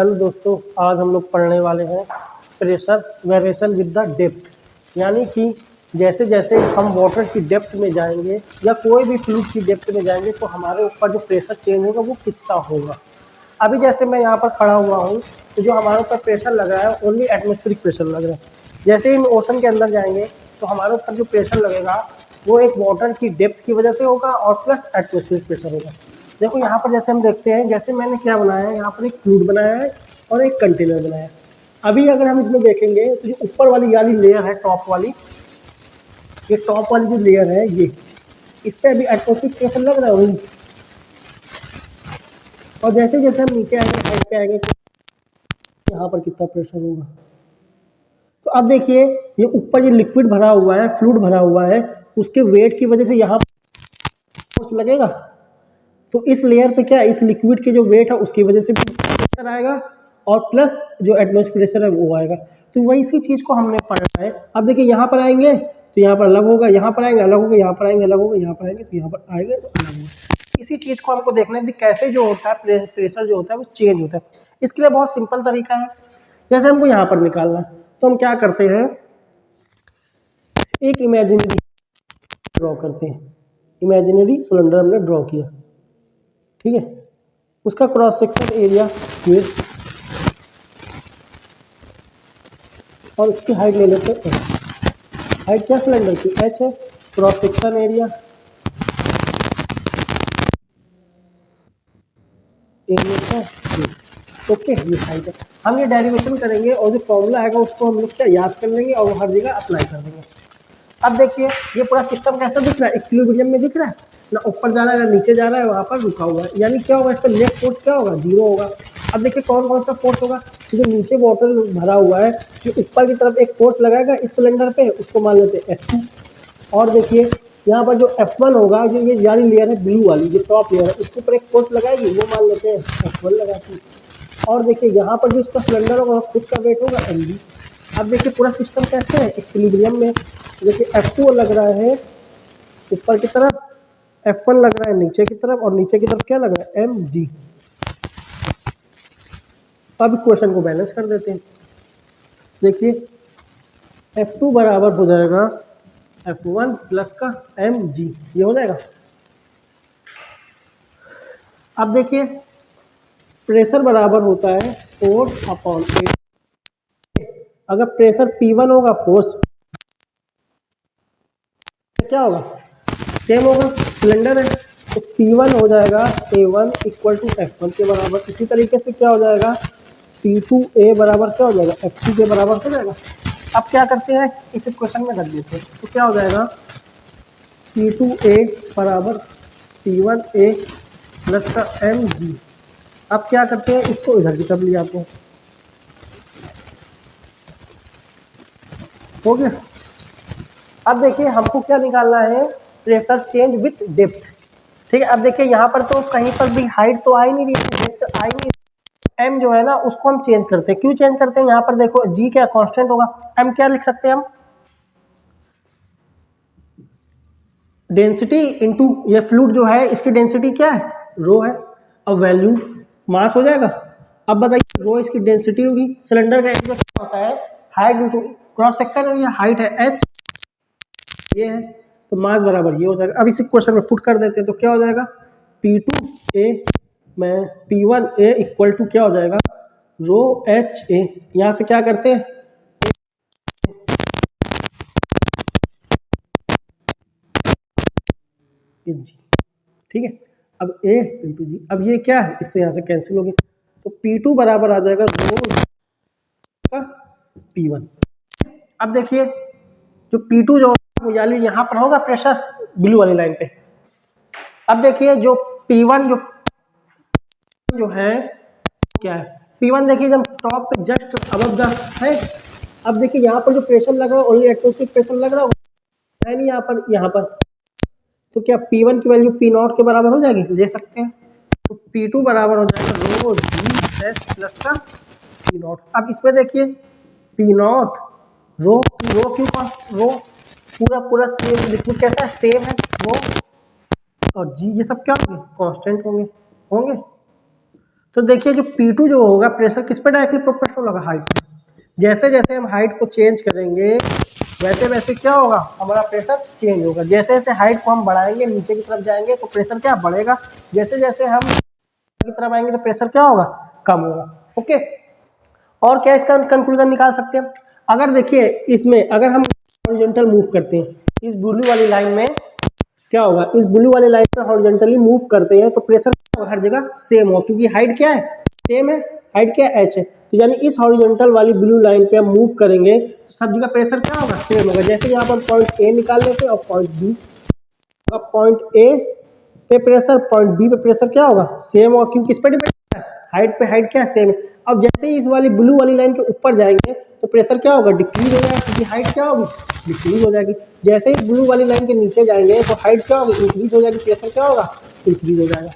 Hello दोस्तों, आज हम लोग पढ़ने वाले हैं pressure variation with the depth. यानी कि जैसे जैसे हम वाटर की डेप्थ में जाएंगे या कोई भी फ्लूइड की डेप्थ में जाएंगे तो हमारे ऊपर जो प्रेशर चेंज होगा वो कितना होगा। अभी जैसे मैं यहाँ पर खड़ा हुआ हूँ तो जो हमारे ऊपर प्रेशर लग रहा है ओनली एटमॉस्फेरिक प्रेशर लग रहा है। जैसे ही हम ओशन के अंदर जाएंगे तो हमारे ऊपर जो प्रेशर लगेगा वो एक वाटर की डेप्थ की वजह से होगा और प्लस एटमॉस्फेरिक प्रेशर होगा। देखो यहाँ पर जैसे हम देखते हैं, जैसे मैंने क्या बनाया है, यहाँ पर एक फ्लूइड बनाया है और एक कंटेनर बनाया है। अभी अगर हम इसमें देखेंगे तो जो ऊपर वाली लेयर है, टॉप वाली, ये टॉप वाली जो लेयर है ये, इस पर अभी एटमॉस्फेरिक प्रेशर लग रहा है वही। और जैसे जैसे हम नीचे आएंगे, हाइट पे आएंगे, यहाँ पर कितना प्रेशर होगा। तो अब देखिए ये ऊपर ये लिक्विड भरा हुआ है, फ्लूइड भरा हुआ है, उसके वेट की वजह से यहाँ फोर्स लगेगा। तो इस लेयर पे क्या, इस लिक्विड के जो वेट है उसकी वजह से भी प्रेशर आएगा और प्लस जो एटमॉस्फेरिक प्रेशर है वो आएगा। तो वही सी चीज़ को हमने पढ़ना है। अब देखिए यहाँ पर आएंगे तो यहाँ पर अलग होगा, यहाँ पर आएंगे अलग होगा, यहाँ पर आएंगे अलग होगा, यहाँ पर आएंगे तो यहाँ पर आएगा तो अलग होगा। इसी चीज़ को हमको देखना है कि कैसे जो होता है प्रेशर जो होता है वो चेंज होता है। इसके लिए बहुत सिंपल तरीका है। जैसे हमको यहाँ पर निकालना है तो हम क्या करते हैं, एक इमेजिनरी ड्रॉ करते हैं। इमेजिनरी सिलेंडर हमने ड्रॉ किया, ठीक है। उसका क्रॉस सेक्शन एरिया ये और उसकी हाइट ले लेते हैं h। हाइट क्या सिलेंडर की h है, क्रॉस सेक्शन एरिया है ये। ओके, ये हाइट है। हम ये डेरिवेशन करेंगे और जो फॉर्मूला आएगा उसको हम लोग क्या याद कर लेंगे और हर जगह अप्लाई कर देंगे। अब देखिए ये पूरा सिस्टम कैसा दिख रहा है, इक्विलिब्रियम में दिख रहा है ना, ऊपर जा रहा है ना नीचे जा रहा है, वहाँ पर रुका हुआ है। यानी क्या होगा, इस पर नेट फोर्स क्या होगा, जीरो होगा। अब देखिए कौन कौन सा फोर्स होगा, जो नीचे वाटर भरा हुआ है, जो ऊपर की तरफ एक फोर्स लगाएगा इस सिलेंडर पे, उसको मान लेते हैं F2। और देखिए यहाँ पर जो F1 होगा, जो ये जारी लेयर है ब्लू वाली, जो टॉप लेयर है, उसके ऊपर एक फोर्स लगाएगी, वो मान लेते हैं F1 लगाती है। और देखिए यहाँ पर जो इसका सिलेंडर होगा खुद का वेट होगा mg। अब देखिए पूरा सिस्टम कैसे है, इक्विलिब्रियम में। देखिए F2 लग रहा है ऊपर की तरफ, F1 लग रहा है नीचे की तरफ, और नीचे की तरफ क्या लग रहा है mg। अब इक्वेशन को बैलेंस कर देते हैं। देखिए F2 बराबर हो जाएगा F1 प्लस का mg, ये हो जाएगा। अब देखिए प्रेशर बराबर होता है फोर्स अपॉन एरिया। अगर प्रेशर P1 होगा, फोर्स क्या होगा, सेम होगा, सिलेंडर है तो P1 हो जाएगा A1 इक्वल टू F1 के बराबर। इसी तरीके से क्या हो जाएगा, P2A बराबर क्या हो जाएगा, F2 के बराबर हो जाएगा। अब क्या करते हैं, इस इक्वेशन में रख देते हैं तो क्या हो जाएगा, P2A बराबर P1A प्लस का mg। अब क्या करते हैं, इसको इधर की तरफ ले आते हैं, हो गया। अब देखिए हमको क्या निकालना है, प्रेशर चेंज विथ डेप्थ, ठीक है। अब देखिए यहाँ पर तो कहीं पर भी हाइट तो आ ही नहीं रही है, डेप्थ आ ही नहीं, एम जो है ना उसको हम चेंज करते हैं। क्यों चेंज करते हैं, यहाँ पर देखो जी क्या कांस्टेंट होगा, एम क्या लिख सकते हैं हम, डेंसिटी इनटू ये फ्लूइड जो है इसकी डेंसिटी क्या है, रो है। अब वैल्यू मास हो जाएगा। अब बताइए रो इसकी डेंसिटी होगी, सिलेंडर का एरिया क्या होता है, height into cross section area, height है h, ये है, तो मास बराबर ये हो जाएगा। अब इसी क्वेश्चन में पुट कर देते हैं तो क्या हो जाएगा, P2A में P1A इक्वल टू क्या हो जाएगा, रो HA। यहाँ से क्या करते हैं, ठीक है। अब A इंटू जी, अब ये क्या है, इससे यहाँ से कैंसिल हो गया, तो P2 बराबर आ जाएगा रो का P1। अब देखिए जो P2 जो वो यानी यहाँ पर होगा प्रेशर ब्लू वाली लाइन पे। अब देखिए जो P1 जो है क्या है, P1 देखिए एकदम टॉप पे जस्ट अबव द है। अब देखिए यहाँ पर जो प्रेशर लग रहा है ओनली एटमॉस्फेरिक प्रेशर लग रहा है नहीं, यहाँ पर तो क्या P1 की वैल्यू P0 के बराबर हो जाएगी, ले सकते हैं। तो P2 बराबर हो जाएगा रो जी एस प्लस का P0। अब इसमें देखिए P0 रो क्यों, रो पूरा सेम लिक्विड कैसा है, सेम है, रो और जी ये सब क्या होंगे, कांस्टेंट होंगे। तो देखिए जो P2 जो होगा प्रेशर किस पे डायरेक्टली प्रोपोर्शनल होगा, हाइट पे। जैसे जैसे हम हाइट को चेंज करेंगे वैसे वैसे क्या होगा, हमारा प्रेशर चेंज होगा। जैसे जैसे हाइट को हम बढ़ाएंगे, नीचे की तरफ जाएंगे तो प्रेशर क्या बढ़ेगा, जैसे जैसे हम की तरफ आएंगे तो प्रेशर क्या होगा, कम होगा। ओके, और क्या इसका कंक्लूजन निकाल सकते हैं, अगर देखिए इसमें अगर हम हॉरिजॉन्टल मूव करते हैं, इस ब्लू वाली लाइन में क्या होगा, इस ब्लू वाली लाइन में हॉरिजॉन्टली मूव करते हैं तो प्रेशर हर जगह सेम होगा, क्योंकि हाइट क्या है, सेम है, हाइट क्या है, h है। तो यानी इस हॉरिजॉन्टल वाली ब्लू लाइन पे हम मूव करेंगे तो सब जगह प्रेशर क्या होगा, सेम होगा। जैसे यहाँ पर पॉइंट ए निकाल लेते हैं और पॉइंट बी, पॉइंट ए पे प्रेशर, पॉइंट बी पे प्रेशर क्या होगा, सेम होगा, क्योंकि किस पे डिपेंड है, हाइट पे, हाइट क्या है, सेम है। अब जैसे ही इस वाली ब्लू वाली लाइन के ऊपर जाएंगे तो प्रेशर क्या होगा, डिक्रीज हो जाएगा, क्योंकि हाइट क्या होगी, डिक्रीज हो जाएगी। जैसे ही ब्लू वाली लाइन के नीचे जाएंगे तो हाइट क्या होगी, इंक्रीज हो जाएगी, प्रेशर क्या होगा, इंक्रीज हो जाएगा।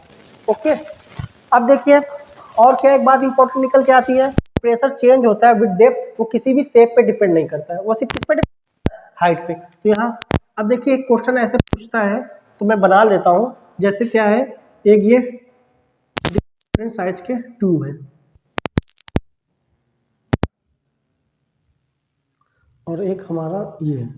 ओके, अब देखिए और क्या एक बात इंपॉर्टेंट निकल के आती है, प्रेशर चेंज होता है विद डेप्थ, वो किसी भी शेप पे डिपेंड नहीं करता है, वो सिर्फ किस पे, हाइट पे। तो यहाँ अब देखिए एक क्वेश्चन ऐसे पूछता है तो मैं बना लेता हूँ, जैसे क्या है, एक ये डिफरेंट साइज के ट्यूब है और एक हमारा ये है,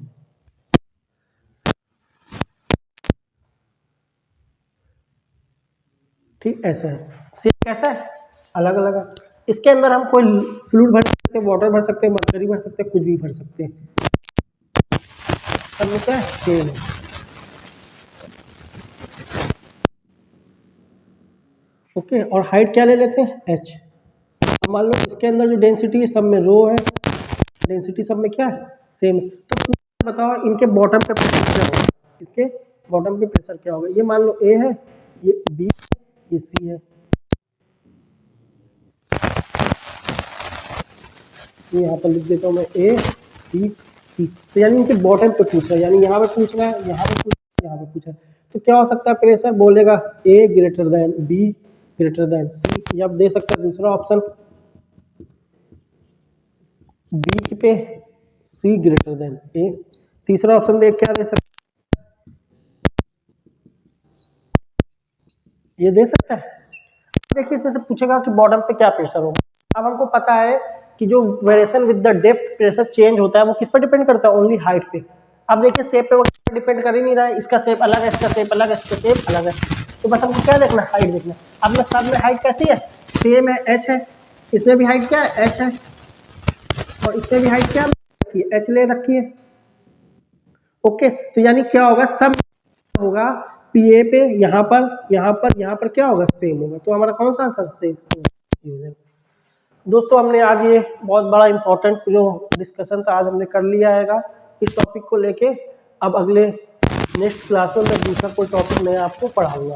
ठीक ऐसा है, सेम कैसा है, अलग अलग है। इसके अंदर हम कोई फ्लूइड भर सकते हैं, वाटर भर सकते हैं, मर्करी भर सकते हैं, कुछ भी भर सकते हैं, सब क्या है, सेम है। ओके, और हाइट क्या ले लेते हैं, h। मान लो इसके अंदर जो डेंसिटी है सब में रो है, डेंसिटी सब में क्या है, सेम है। तो बताओ इनके बॉटम पे प्रेशर क्या होगा, इसके बॉटम पे प्रेशर क्या होगा। ये मान लो ए है, ये बी, ये सी है, ये यहाँ पर लिख देता हूँ मैं ए बी सी। तो यानी इनके बॉटम पे पूछ रहा है, यानी यहाँ पे पूछ रहा है, यहाँ पे पूछ रहा है, यहाँ पे पूछ रहा है। तो क्या हो सकता है, प्रेशर बोलेगा A greater than B greater than C, या आप दे सकते हैं दूसरा ऑप्शन बी पे सी ग्रेटर देन ए। तीसरा ऑप्शन देख क्या दे सकते, ये दे सकता है। देखिए इसमें से पूछेगा कि बॉटम पे क्या प्रेशर होगा। अब हमको पता है कि जो variation with the depth pressure change होता है वो किस पर डिपेंड करता है, ओनली हाइट पे। अब देखिए शेप पे वो डिपेंड कर ही नहीं रहा है, इसका शेप अलग है, इसका शेप अलग है, इसका शेप अलग है, तो बस हमको क्या देखना है, हाइट देखना है। अब मैं सब में हाइट कैसी है, सेम है, एच है, इसमें भी हाइट क्या है, एच है, और इसमें भी हाइट क्या है, एच ले रखी है। ओके, तो यानी क्या होगा, सब होगा पी ए पे, यहाँ पर यहाँ पर यहाँ पर क्या होगा, सेम होगा। तो हमारा कौन सा आंसर सेम। दोस्तों हमने आज ये बहुत बड़ा इंपॉर्टेंट जो डिस्कशन था आज हमने कर लिया है इस टॉपिक को लेके। अब अगले नेक्स्ट क्लास में मैं दूसरा कोई टॉपिक मैं आपको पढ़ाऊंगा।